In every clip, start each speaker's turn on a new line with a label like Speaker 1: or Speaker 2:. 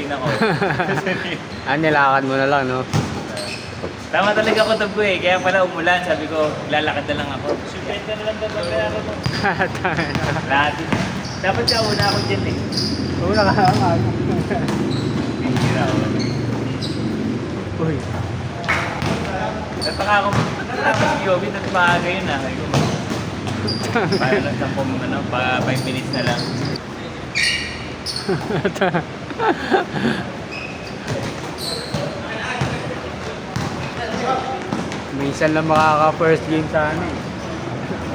Speaker 1: din ako.
Speaker 2: Nilakad mo na lang, no?
Speaker 1: Tama talaga ako tab ko eh. Kaya pala umulan. Sabi ko, lalakad na lang ako. Sugat na lang dapat kaya ako. Lahat. Dapat siya una ako dyan eh.
Speaker 2: Una ka lang.
Speaker 1: Hira ako.
Speaker 2: Uy.
Speaker 1: Nataka ako. Tapos si Yobi, at maaga yun ah. Sabi ko, para lang sa pa 5 minutes na lang.
Speaker 2: Minsan lang makaka first game sa ano eh.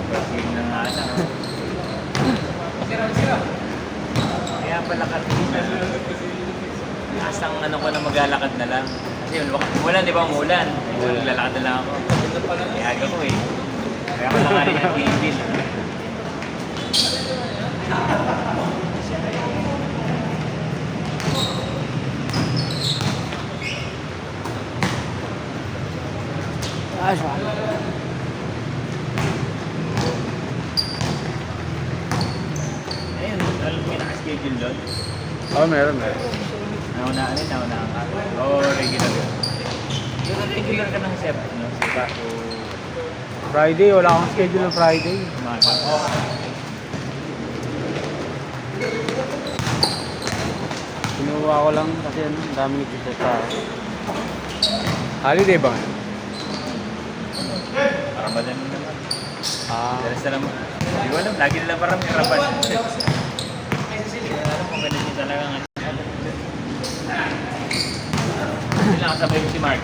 Speaker 1: First game na nga lang. Kaya pala kanina. Asang ano ko na maglalakad na lang. Kasi umulan, di ba umulan? Maglalakad na lang ako. Kaya aga ko eh. Kaya ko lang rin ang tingin. Ayun, alam mo yung naka-schedule doon?
Speaker 2: Oh, meron.
Speaker 1: Naunaan ka? Oo, regular yun. Regular ka ng SEP, no? SEPA o
Speaker 2: Friday, wala akong schedule ng Friday.
Speaker 1: umaga.
Speaker 2: Kinuha ko lang kasi ano, ang dami nito sa holiday ba?
Speaker 1: Para ba din naman? Dalas na naman. Hindi ko alam, lagi nila parang may harapan. Alam mo, ganun yung talagang ano. Hindi lang kasabay yung si Mark.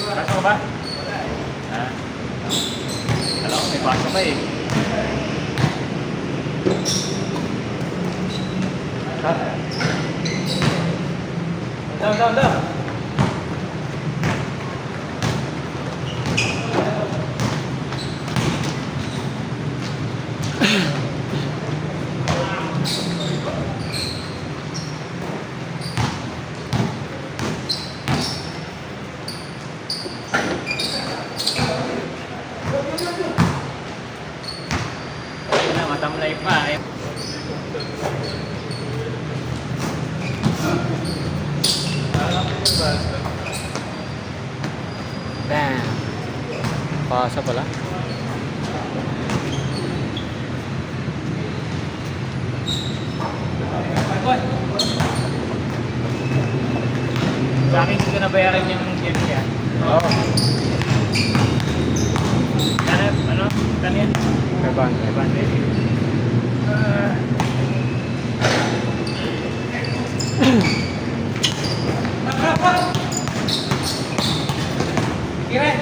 Speaker 1: Pasok ka ba? Ha? Alam ko, may pasok ka eh. Down. Matamlay pa eh.
Speaker 2: Bam! Pasa pala.
Speaker 1: Sa akin, hindi ko nabayaran yung gym niya.
Speaker 2: Oo.
Speaker 1: Ano? Kanyan?
Speaker 2: Kaban.
Speaker 1: Kira!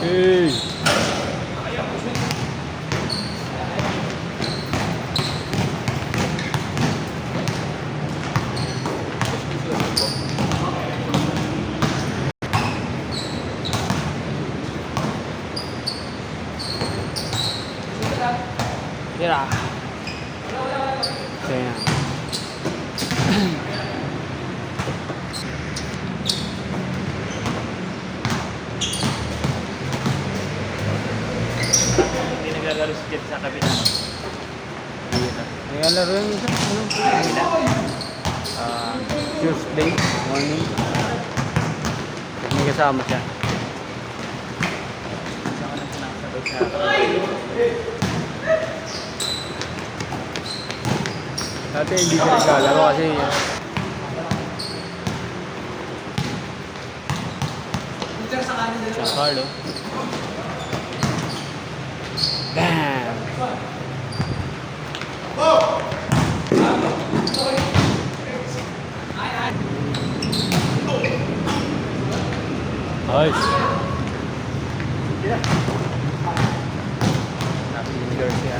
Speaker 2: Hey! Kira! Kaya.
Speaker 1: Hindi naglalaro si Jet sa kabila.
Speaker 2: Kaya laro yung isa. Ano? Tuesday morning. May kasama siya.
Speaker 1: Saan ka nang pinakasabay sa
Speaker 2: Dati hindi siya naglalaro kasi San Carlo. Bam! Nice! Napili Garcia.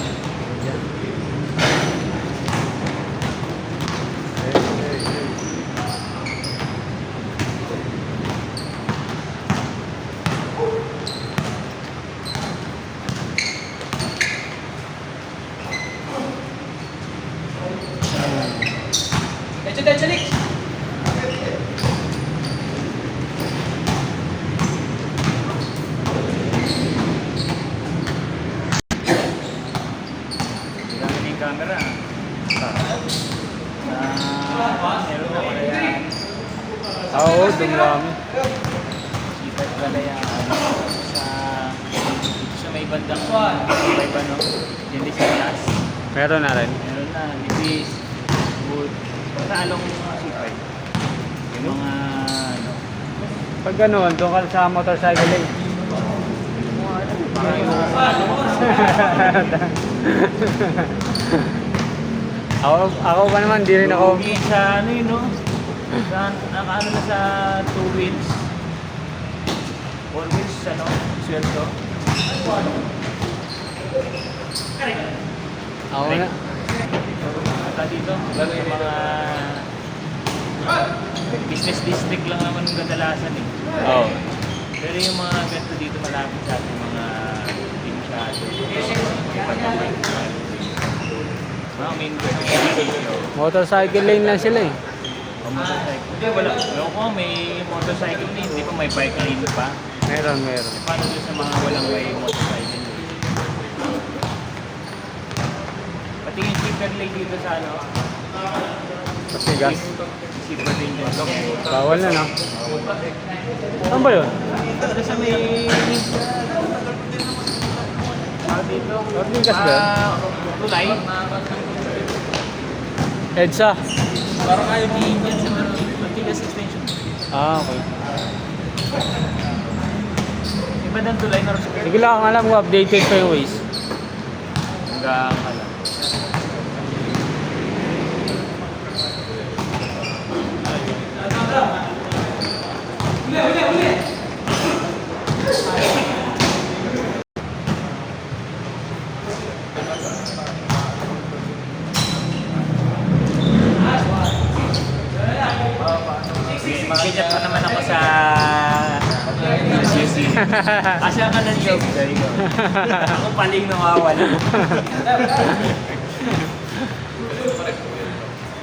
Speaker 1: Chalik!
Speaker 2: marami.
Speaker 1: Sipat pala yan. Sa... Dito sa may bandang may ba, no? Hindi sa taas.
Speaker 2: Meron na rin.
Speaker 1: Meron na. Lipis. Wood. Sa along sipat. Yung mga... Ano,
Speaker 2: Pag gano'n, doon ka sa motorcycle lane.
Speaker 1: parang yung...
Speaker 2: Ako pa naman, di rin ako.
Speaker 1: Lugi sa ano yun, no? Sa, nakaano na sa 2 wheels. 4 wheels, ano? Sweldo.
Speaker 2: Ako na.
Speaker 1: At dito, gagawin mga business district lang naman yung kadalasan eh.
Speaker 2: Oo.
Speaker 1: Pero yung mga ganito dito malapit sa ating mga pinsyado. Mga main
Speaker 2: Motorcycle lane lang sila eh.
Speaker 1: motorcycle. Hindi, wala. Ewan ko, may motorcycle lane. Hindi pa may bike lane pa.
Speaker 2: Meron.
Speaker 1: Paano doon sa mga walang may motorcycle lane? Pati yung zipper lane dito sa ano?
Speaker 2: Kasi gas.
Speaker 1: Zipper lane dito.
Speaker 2: Bawal na, no? Saan ba yun?
Speaker 1: Dito sa may... dito.
Speaker 2: Ortigas ba yun?
Speaker 1: Tulay.
Speaker 2: EDSA.
Speaker 1: Parang ayaw ni Indian sa Ortigas Extension.
Speaker 2: Ah, okay.
Speaker 1: Iba ng tulay na rin.
Speaker 2: Sige lang, alam ko, updated pa yung ways.
Speaker 1: Hanggang alam. Mag-get pa naman ako sa LCC. Kasi ang kanan job. Ako paling nawawala.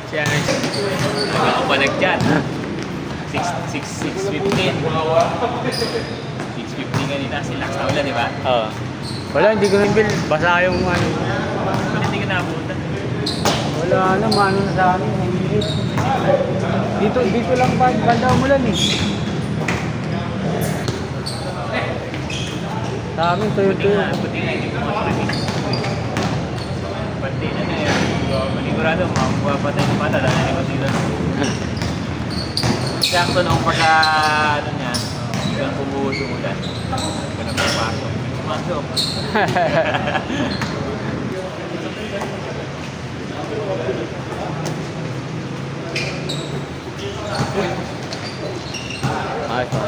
Speaker 1: Siya na ako pa nag-chat. 6:15. 6:15 kanina. Sila sa ulan, di ba?
Speaker 2: Oo. Wala, hindi ko nang bill. Basa yung ano.
Speaker 1: Ba't hindi ka naabutan?
Speaker 2: Wala na, mano na sa amin. Nangilit. Dito lang ba? Banda umulan eh. Sa amin,
Speaker 1: Buti
Speaker 2: tuyo-tuyo.
Speaker 1: nga, hindi ko mas-release. Pati ano yan. Manigurado, mapapatay ng bata. Dahil hindi ko dito. Sakto nung pagka, ano niya, hanggang kumuhos yung ulan. Ganun ang pasok. Pasok.
Speaker 2: Ayos pa.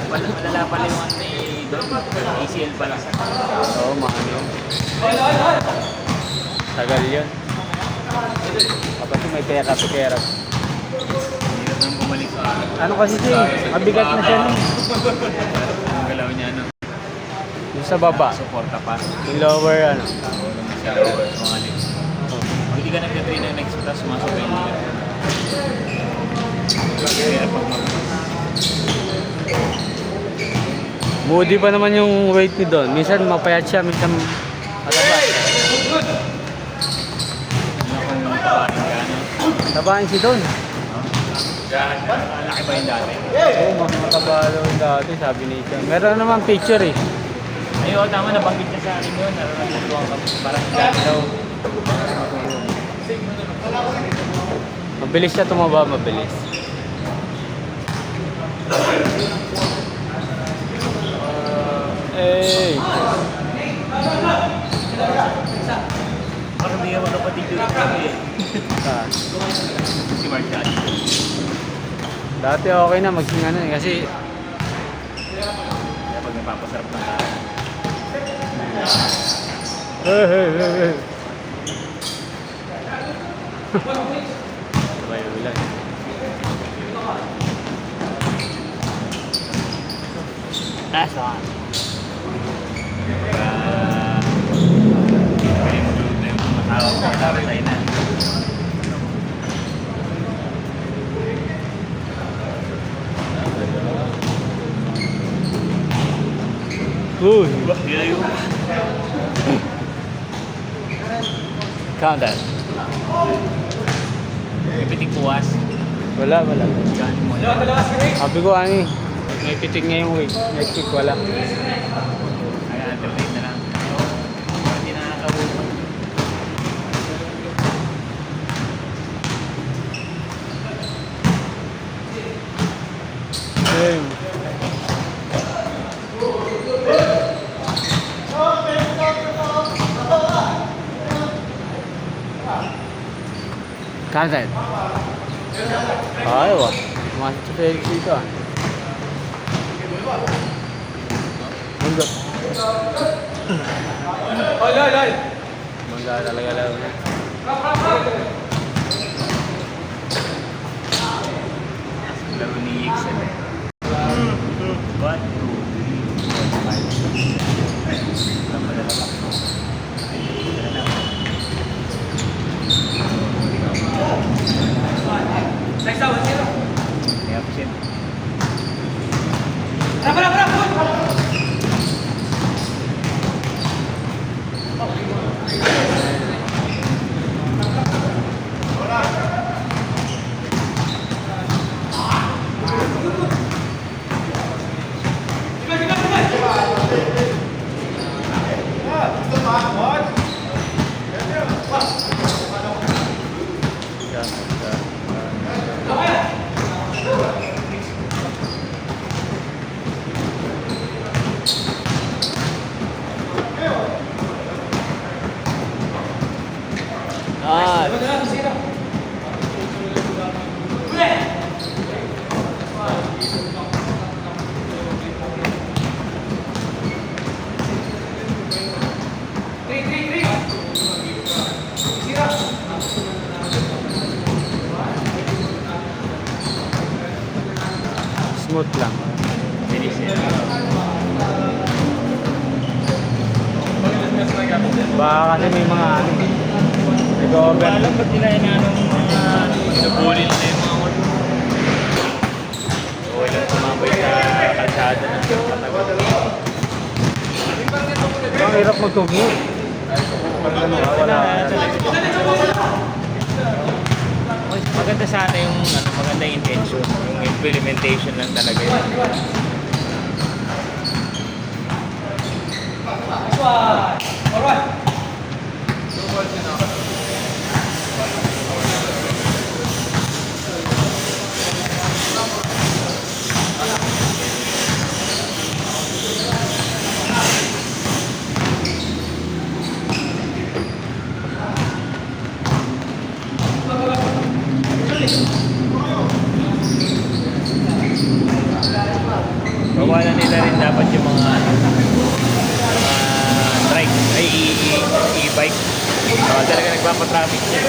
Speaker 1: Malala pala yung ano eh, doon. ACL pala.
Speaker 2: Oo, mahal yun. Tagal yun. Kapag may pera.
Speaker 1: Hirap nang bumalik sa
Speaker 2: Ano kasi siya eh, mabigat na siya nun.
Speaker 1: ang galaw niya, ano.
Speaker 2: Yung sa baba,
Speaker 1: Suporta pa.
Speaker 2: yung lower ano.
Speaker 1: Siya, mga lips. Pag hindi ka nag-train ng next class, sumasok ka hindi ka. Kaya pag
Speaker 2: Moody pa naman yung weight ni Don. Minsan mapayat siya, minsan mataba.
Speaker 1: kung tabahin ka, ano.
Speaker 2: Tabahin si Don.
Speaker 1: Laki pa yung dati.
Speaker 2: Oo, mas mataba daw yung dati, sabi ni Siya. Meron naman picture eh.
Speaker 1: Ayun, tama, nabanggit niya sa akin yun. Natutuwa ka. Parang dati daw.
Speaker 2: Mabilis siya tumaba, mabilis. Hey!
Speaker 1: Parang hindi ka magkapatid yun kami eh.
Speaker 2: Ah,
Speaker 1: Si Mark Dad.
Speaker 2: dati okay na magsinga na eh, kasi
Speaker 1: Kaya pag napapasarap ng tao.
Speaker 2: hey.
Speaker 1: Sabay ulan.
Speaker 2: That's on.
Speaker 1: Kaya mag-load na yung matawag ko. Dapat tayo na.
Speaker 2: Uy!
Speaker 1: Yun yun.
Speaker 2: Count that.
Speaker 1: May pitik puwas.
Speaker 2: Wala, wala.
Speaker 1: Gano'n mo.
Speaker 2: Sabi ko, ani, may pitik ngayong week. Next week, wala.
Speaker 1: Ay, alternate na lang. Hindi nakakabuka.
Speaker 2: Ayun. Kanan. Ayaw ah. Masuk sa Felix dito ah. Mundo. Mundo talaga lang.
Speaker 1: Laro ni Yixel eh. 1, 2, 3, 4, 5, 6. Ang madala lang. May absent.
Speaker 2: Ah, smooth lang.
Speaker 1: Bilis yan.
Speaker 2: Baka kasi may mga ano, nag-over.
Speaker 1: Alam ba't nila inanong mga nabully nila yung mga motor? Oo, ilang tumambay sa kalsada na patagal.
Speaker 2: Ang hirap magtugi. Wala.
Speaker 1: Maganda sana yung maganda yung intention, yung implementation lang talaga yun. Bawalan nila rin dapat yung mga trike, ay e-bike. Talaga nagpapatraffic siya.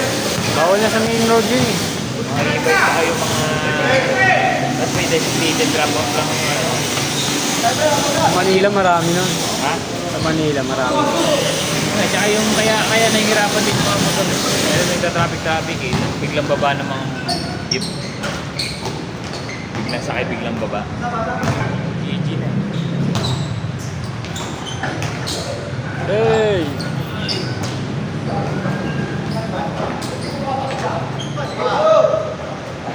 Speaker 2: Bawal na sa main road yun eh.
Speaker 1: Mga e-bike saka yung mga tapos may designated drop-off lang ng ano.
Speaker 2: Sa Manila marami nun.
Speaker 1: Ha?
Speaker 2: Sa Manila marami.
Speaker 1: At saka yung kaya nahihirapan din yung mga motor. Kaya nagka-traffic eh. Biglang baba ng mga jeep. Biglang sakay, biglang baba. GG na.
Speaker 2: Hey!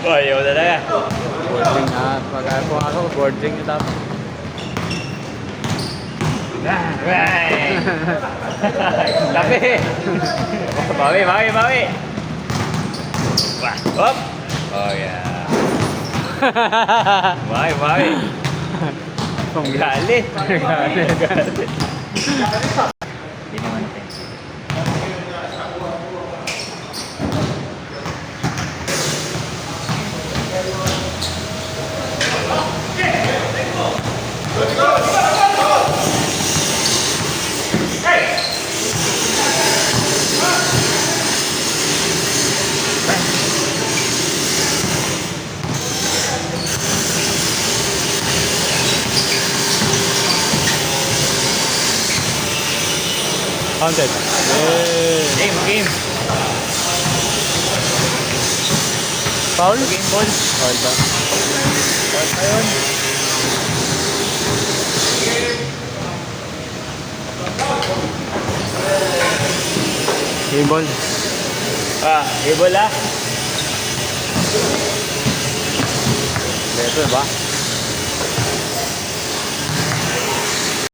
Speaker 1: Oh, ayaw talaga.
Speaker 2: Boarding na. Pag-ako ako, boarding na tapos.
Speaker 1: Right! Tabi! Bawi, bawi, bawi! Wah, hop! Oh, yeah. Bawi, bawi! Galit! Galit! Hindi naman offensive.
Speaker 2: Counted. Hey!
Speaker 1: Game, game!
Speaker 2: Foul?
Speaker 1: Game ball.
Speaker 2: Foul ba?
Speaker 1: Ball pa yun.
Speaker 2: Game ball.
Speaker 1: Ah, game ball ah.
Speaker 2: Diba?